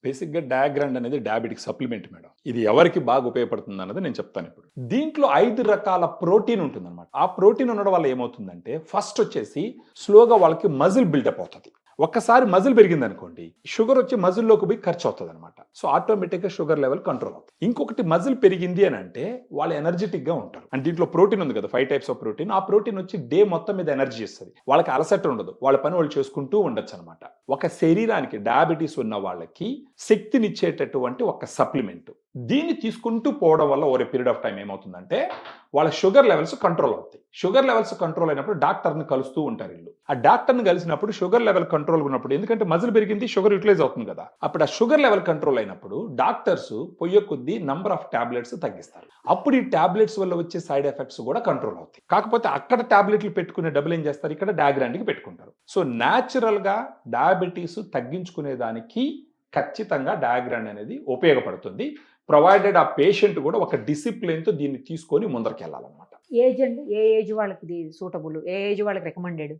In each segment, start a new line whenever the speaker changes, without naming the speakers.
బేసిక్గా డయాగ్రాండ్ అనేది diabetic supplement madam. ఇది ఎవరికి బాగా ఉపయోగపడుతుంది అన్నది నేను చెప్తాను ఇప్పుడు. దీంట్లో 5 రకాల ప్రోటీన్ ఉంటుంది అనమాట. ఆ ప్రోటీన్ ఉండడం వల్ల ఏమవుతుందంటే ఫస్ట్ వచ్చేసి స్లోగా వాళ్ళకి మజిల్ బిల్డప్ అవుతుంది. ఒక్కసారి మజిల్ పెరిగింది అనుకోండి, షుగర్ వచ్చి మజిల్లోకి పోయి ఖర్చు అవుతుంది అనమాట. సో ఆటోమేటిక్గా షుగర్ లెవెల్ కంట్రోల్ అవుతుంది. ఇంకొకటి మజిల్ పెరిగింది అని అంటే వాళ్ళు ఎనర్జెటిక్ గా ఉంటారు. అండ్ దీంట్లో ప్రోటీన్ ఉంది కదా, 5 టైప్స్ ఆఫ్ ప్రోటీన్. ఆ ప్రోటీన్ వచ్చి డే మొత్తం మీద ఎనర్జీ ఇస్తుంది. వాళ్ళకి అలసట ఉండదు, వాళ్ళ పని వాళ్ళు చేసుకుంటూ ఉండొచ్చు అనమాట. ఒక శరీరానికి డయాబెటీస్ ఉన్న వాళ్ళకి శక్తినిచ్చేటటువంటి ఒక సప్లిమెంట్. దీన్ని తీసుకుంటూ పోవడం వల్ల ఓవర్ పీరియడ్ ఆఫ్ టైం ఏమవుతుందంటే వాళ్ళ షుగర్ లెవెల్స్ కంట్రోల్ అవుతాయి. షుగర్ లెవెల్స్ కంట్రోల్ అయినప్పుడు డాక్టర్ని కలుస్తూ ఉంటారు వీళ్ళు. ఆ డాక్టర్ని కలిసినప్పుడు షుగర్ లెవెల్ కంట్రోల్ ఉన్నప్పుడు, ఎందుకంటే మజిల్ పెరిగింది, షుగర్ యూటిలైజ్ అవుతుంది కదా, అప్పుడు ఆ షుగర్ లెవెల్ కంట్రోల్ అయినప్పుడు డాక్టర్స్ పొయ్యే కొద్దీ నంబర్ ఆఫ్ టాబ్లెట్స్ తగ్గిస్తారు. అప్పుడు ఈ టాబ్లెట్స్ వల్ల వచ్చే సైడ్ ఎఫెక్ట్స్ కూడా కంట్రోల్ అవుతాయి. కాకపోతే అక్కడ టాబ్లెట్లు పెట్టుకునే డబ్బులు ఏం చేస్తారు, ఇక్కడ డయాగ్రాండ్కి పెట్టుకుంటారు. సో న్యాచురల్ గా డయాబెటీస్ తగ్గించుకునే దానికి ఖచ్చితంగా డయాగ్రాండ్ అనేది ఉపయోగపడుతుంది. ప్రొవైడెడ్ ఆ పేషెంట్ కూడా ఒక డిసిప్లిన్తో దీన్ని తీసుకొని ముందరికి వెళ్ళాలన్నమాట.
ఏజ్ అండి, ఏ ఏజ్ వాళ్ళకి ఇది సూటబుల్, ఏ ఏజ్ వాళ్ళకి రికమెండెడ్?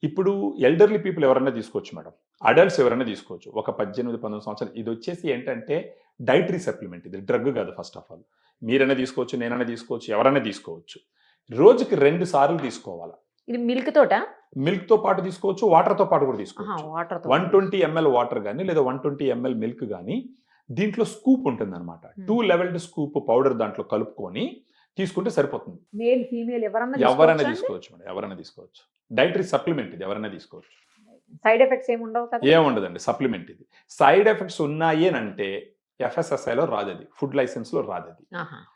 ఇప్పుడు ఎల్డర్లీ పీపుల్ ఎవరైనా తీసుకోవచ్చు మేడం, అడల్ట్స్ ఎవరైనా తీసుకోవచ్చు. ఒక 18-19 సంవత్సరాలు. ఇది వచ్చేసి ఏంటంటే డైటరీ సప్లిమెంట్, ఇది డ్రగ్ కాదు. ఫస్ట్ ఆఫ్ ఆల్ మీరైనా తీసుకోవచ్చు, నేనైనా తీసుకోవచ్చు, ఎవరైనా తీసుకోవచ్చు. రోజుకి 2 సార్లు తీసుకోవాలి.
ఇది మిల్క్ తోట?
మిల్క్ తో పాటు తీసుకోవచ్చు, వాటర్ తో పాటు కూడా తీసుకోవచ్చు.
వాటర్
120 ml వాటర్ కానీ లేదా 120 ml మిల్క్ కానీ, దీంట్లో స్కూప్ ఉంటుంది అనమాట. 2 లెవెల్డ్ స్కూప్ పౌడర్ దాంట్లో కలుపుకొని తీసుకుంటే సరిపోతుంది.
మేల్ ఫీమేల్ ఎవరైనా
తీసుకోవచ్చు మేడం, ఎవరైనా తీసుకోవచ్చు. డైటరీ సప్లిమెంట్ ఇది, ఎవరైనా తీసుకోవచ్చు.
సైడ్ ఎఫెక్ట్స్ ఏమి ఉండవు కదా?
ఏముండదండి, సప్లిమెంట్ ఇది. సైడ్ ఎఫెక్ట్స్ ఉన్నాయి అని అంటే FSSAI లో రాదు, అది ఫుడ్ లైసెన్స్ లో రాదు అది.